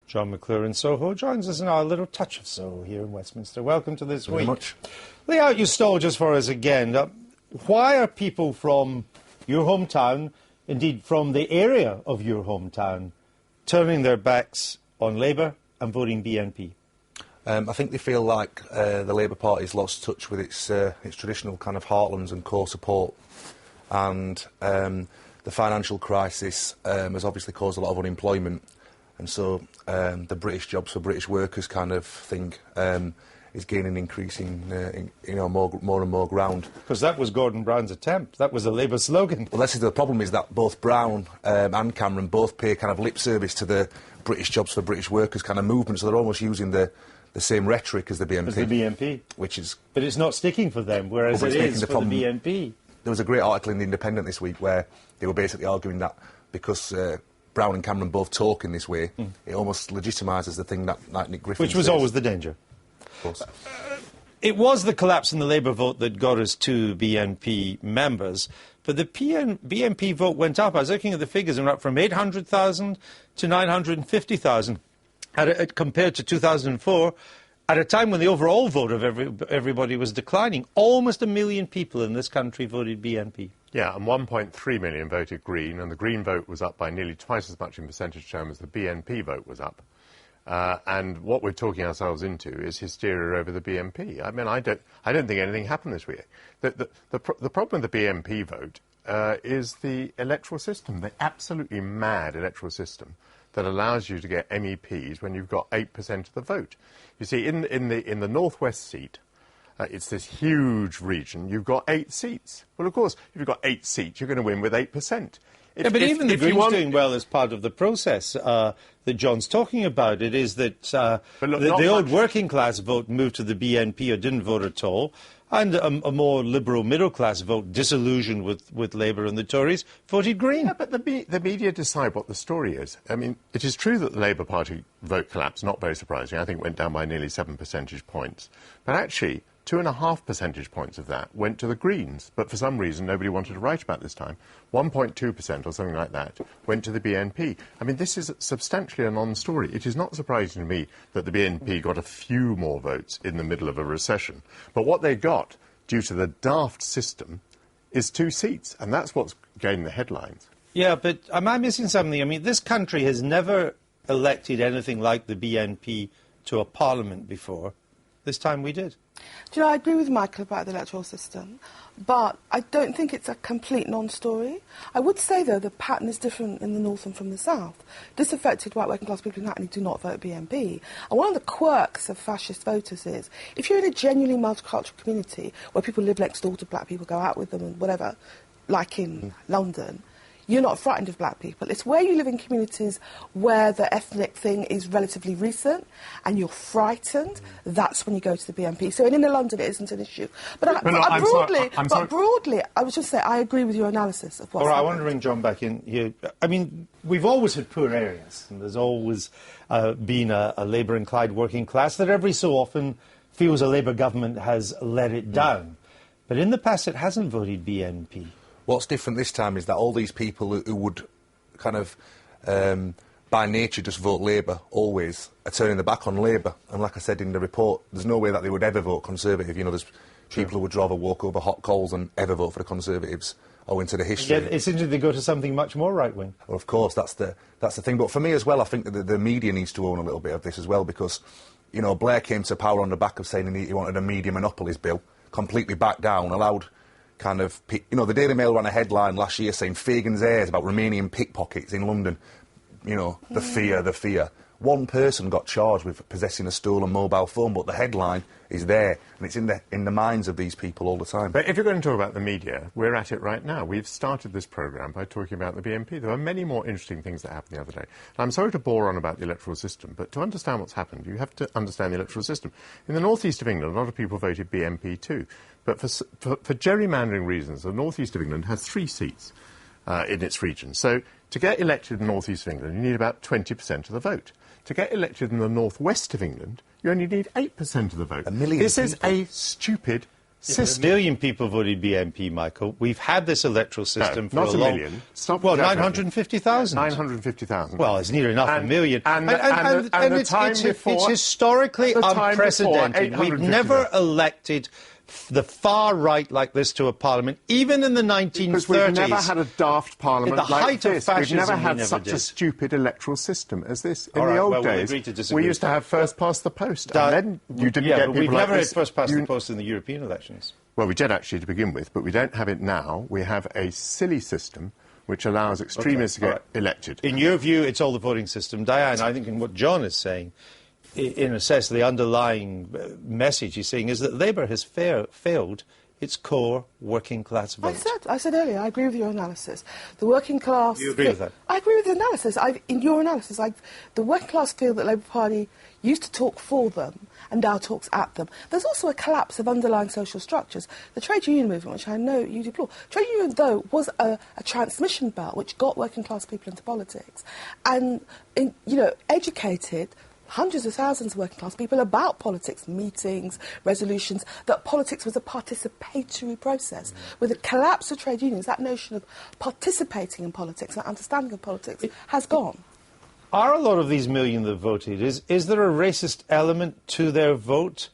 Jon McClure in Soho joins us now, a little touch of Soho here in Westminster. Welcome to this week. Very much. Lay out your stall just for us again. Why are people from your hometown, indeed from the area of your hometown, turning their backs on Labour and voting BNP? I think they feel like the Labour Party's lost touch with its traditional kind of heartlands and core support, and the financial crisis has obviously caused a lot of unemployment, and so the British jobs for British workers kind of thing is gaining increasing, more and more ground. Because that was Gordon Brown's attempt. That was a Labour slogan. Well, this is the problem, is that both Brown and Cameron both pay kind of lip service to the British jobs for British workers kind of movement, so they're almost using the same rhetoric as the BNP. As the BNP. Which is... But it's not sticking for them, whereas it is for the BNP. There was a great article in The Independent this week where they were basically arguing that because Brown and Cameron both talk in this way, it almost legitimises the thing that like Nick Griffin Which was says. always the danger. Of course. It was the collapse in the Labour vote that got us 2 BNP members, but the BNP vote went up. I was looking at the figures, and went up from 800,000 to 950,000, compared to 2004, at a time when the overall vote of everybody was declining. Almost 1 million people in this country voted BNP. Yeah, and 1.3 million voted Green, and the Green vote was up by nearly twice as much in percentage terms as the BNP vote was up. And what we're talking ourselves into is hysteria over the BNP. I mean, I don't think anything happened this week. The problem with the BNP vote is the electoral system, the absolutely mad electoral system that allows you to get MEPs when you've got 8% of the vote. You see, in the northwest seat, it's this huge region. You've got 8 seats. Well, of course, if you've got 8 seats, you're going to win with 8%. But even the Greens doing well as part of the process that John's talking about. It is that the old working class vote moved to the BNP or didn't vote at all, and a more liberal middle class vote, disillusioned with Labour and the Tories, voted Green. Yeah, but the media decide what the story is. I mean, it is true that the Labour Party vote collapsed, not very surprising. I think it went down by nearly 7 percentage points. But actually, 2.5 percentage points of that went to the Greens, but for some reason nobody wanted to write about this time. 1.2% or something like that went to the BNP. I mean, this is substantially a non-story. It is not surprising to me that the BNP got a few more votes in the middle of a recession. But what they got, due to the daft system, is 2 seats, and that's what's gained the headlines. Yeah, but am I missing something? I mean, this country has never elected anything like the BNP to a parliament before. This time we did. Do you know, I agree with Michael about the electoral system, but I don't think it's a complete non-story. I would say, though, the pattern is different in the north and from the south. Disaffected white working class people in Hackney do not vote BNP. And one of the quirks of fascist voters is, if you're in a genuinely multicultural community where people live next door to black people, go out with them and whatever, like in London, you're not frightened of black people. It's where you live in communities where the ethnic thing is relatively recent and you're frightened, that's when you go to the BNP. So in inner London, it isn't an issue. But broadly, I was just saying, I agree with your analysis of what's All right, happened. I want to bring John back in here. I mean, we've always had poor areas, and there's always been a Labour-inclined working class that every so often feels a Labour government has let it down. But in the past, it hasn't voted BNP. What's different this time is that all these people who would kind of, by nature, just vote Labour always, are turning their back on Labour. And like I said in the report, there's no way that they would ever vote Conservative. You know, there's people who would rather walk over hot coals than ever vote for the Conservatives, owing to the history. Yeah, it seems that they go to something much more right-wing. Well, of course, that's the thing. But for me as well, I think that the media needs to own a little bit of this as well, because, you know, Blair came to power on the back of saying he wanted a media monopolies bill, completely backed down, allowed... kind of, you know, the Daily Mail ran a headline last year saying Fagan's heirs about Romanian pickpockets in London. You know, the fear. One person got charged with possessing a stolen mobile phone, but the headline is there, and it's in the minds of these people all the time. But if you're going to talk about the media, we're at it right now. We've started this programme by talking about the BNP. There are many more interesting things that happened the other day. And I'm sorry to bore on about the electoral system, but to understand what's happened, you have to understand the electoral system. In the northeast of England, a lot of people voted BNP too. But for gerrymandering reasons, the northeast of England has 3 seats in its region. So to get elected in the northeast of England, you need about 20% of the vote. To get elected in the northwest of England, you only need 8% of the vote. A million This people. is a stupid system. 1 million people voted BNP, Michael. We've had this electoral system for not a long... million. Stop well, exaggerating. 950,000. 950,000. Well, it's near enough a million. And it's historically unprecedented. We've never elected the far right like this to a parliament, even in the 1930s. Because we've never had a daft parliament at the like height this. Of fascism, we've never had such did. a stupid electoral system as this. In All the right, old well, we'll days, agree to disagree. we used to have first past the post. And then you didn't yeah, get but people we've like never had this. first past the post in the European elections. Well, we did actually to begin with, but we don't have it now. We have a silly system which allows extremists to get elected. In your view, it's all the voting system. Diane, I think in what John is saying, in a sense, the underlying message he's saying is that Labour has failed its core working class vote. I said earlier, I agree with your analysis. The working class... You agree with that? I agree with the analysis. In your analysis, the working class feel that Labour Party used to talk for them and now talks at them. There's also a collapse of underlying social structures. The trade union movement, which I know you deplore, trade union, though, was a transmission belt which got working class people into politics and, educated hundreds of thousands of working class people about politics, meetings, resolutions, that politics was a participatory process. With the collapse of trade unions, that notion of participating in politics, that understanding of politics, has gone. Are a lot of these million that voted, is there a racist element to their vote?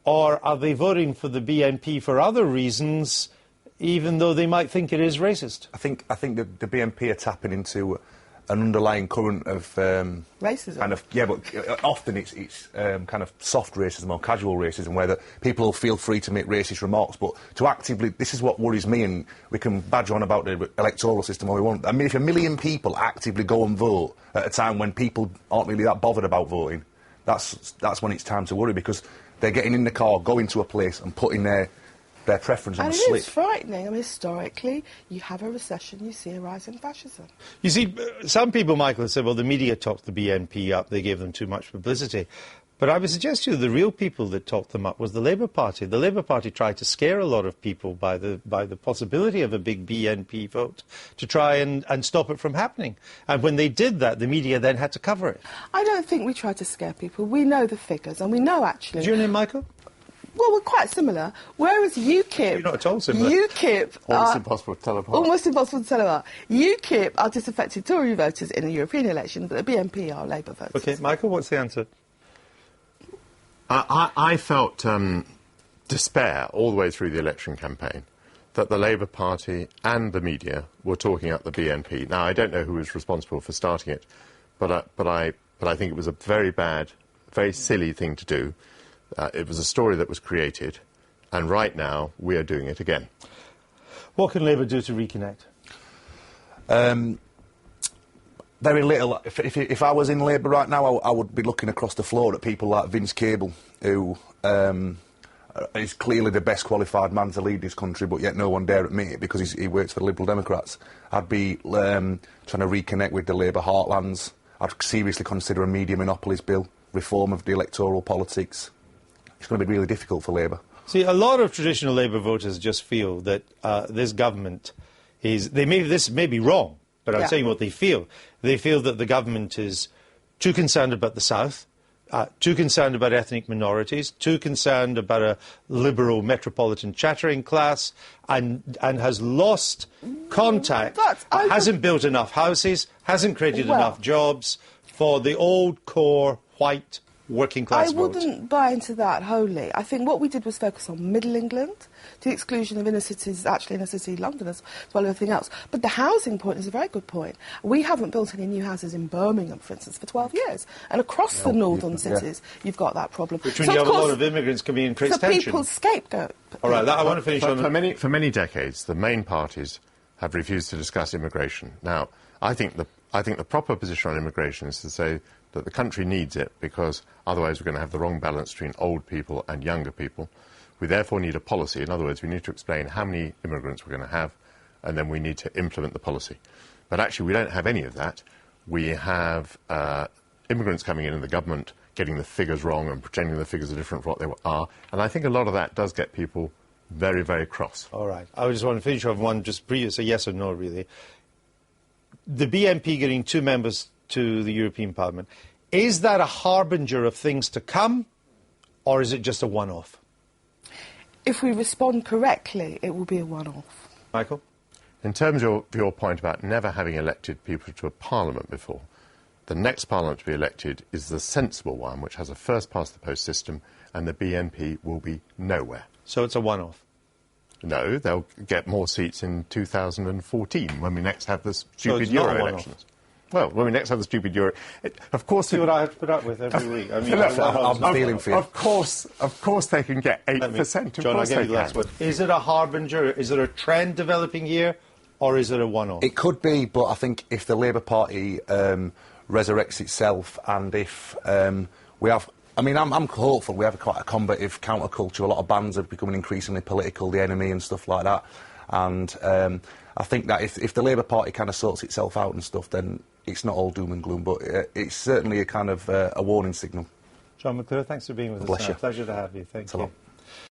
Or are they voting for the BNP for other reasons, even though they might think it is racist? I think the BNP are tapping into an underlying current of racism. Kind of, yeah, but often it's kind of soft racism or casual racism, where people will feel free to make racist remarks, but to actively, this is what worries me, and we can badger on about the electoral system all we want. I mean, if 1 million people actively go and vote at a time when people aren't really that bothered about voting, that's when it's time to worry, because they're getting in the car, going to a place and putting their preference on a slip. And it is frightening. I mean, historically, you have a recession, you see a rise in fascism. You see, some people, Michael, have said, well, the media talked the BNP up, they gave them too much publicity. But I would suggest to you the real people that talked them up was the Labour Party. The Labour Party tried to scare a lot of people by the possibility of a big BNP vote to try and stop it from happening. And when they did that, the media then had to cover it. I don't think we tried to scare people. We know the figures, and we know actually... Is your name Michael? Well, we're quite similar. Whereas UKIP... You're not at all similar. UKIP... Almost impossible to tell apart. Almost impossible to tell apart. UKIP are disaffected Tory voters in the European election, but the BNP are Labour voters. OK, Michael, what's the answer? I felt despair all the way through the election campaign that the Labour Party and the media were talking up the BNP. Now, I don't know who was responsible for starting it, but I think it was a very bad, very silly thing to do. It was a story that was created, and right now we are doing it again. What can Labour do to reconnect? Very little. If I was in Labour right now, I would be looking across the floor at people like Vince Cable, who is clearly the best qualified man to lead this country, but yet no one dare admit it because he works for the Liberal Democrats. I'd be trying to reconnect with the Labour heartlands. I'd seriously consider a media monopolies bill, reform of the electoral politics. It's going to be really difficult for Labour. See, a lot of traditional Labour voters just feel that this government is... this may be wrong, but I'm saying what they feel. They feel that the government is too concerned about the South, too concerned about ethnic minorities, too concerned about a liberal metropolitan chattering class, and has lost contact, hasn't built enough houses, hasn't created enough jobs for the old core white working class vote. I wouldn't buy into that wholly. I think what we did was focus on Middle England, to the exclusion of inner cities, actually inner city London as well as everything else. But the housing point is a very good point. We haven't built any new houses in Birmingham, for instance, for 12 years. And across the northern cities, you've got that problem. Which, when you have a lot of immigrants, can be in creates tension. The people's scapegoat. All right, I want to finish on... For many decades, the main parties have refused to discuss immigration. Now, I think the proper position on immigration is to say that the country needs it because otherwise we're going to have the wrong balance between old people and younger people. We therefore need a policy. In other words, we need to explain how many immigrants we're going to have, and then we need to implement the policy. But actually, we don't have any of that. We have immigrants coming in and the government getting the figures wrong and pretending the figures are different from what they are. And I think a lot of that does get people very, very cross. All right. I just want to finish off one just previous, a yes or no, really. The BNP getting 2 members to the European Parliament, is that a harbinger of things to come, or is it just a one-off? if we respond correctly, it will be a one-off. Michael? In terms of your point about never having elected people to a parliament before, the next parliament to be elected is the sensible one, which has a first-past-the-post system, and the BNP will be nowhere. So it's a one-off? No, they'll get more seats in 2014, when we next have the stupid Euro elections. Well, when we next have the stupid Euro... of course... See what I have to put up with every week. I mean, I'm feeling for you. Of course they can get 8%. John, I'll give you the last word. Is it a harbinger? Is it a trend developing here, or is it a one-off? It could be, but I think if the Labour Party resurrects itself, and if we have... I mean, I'm hopeful we have quite a combative counterculture. A lot of bands are becoming increasingly political, the enemy and stuff like that. And I think that if the Labour Party kind of sorts itself out and stuff, then it's not all doom and gloom, but it's certainly a kind of a warning signal. Jon McClure, thanks for being with us. Bless you. Pleasure to have you. Thank you.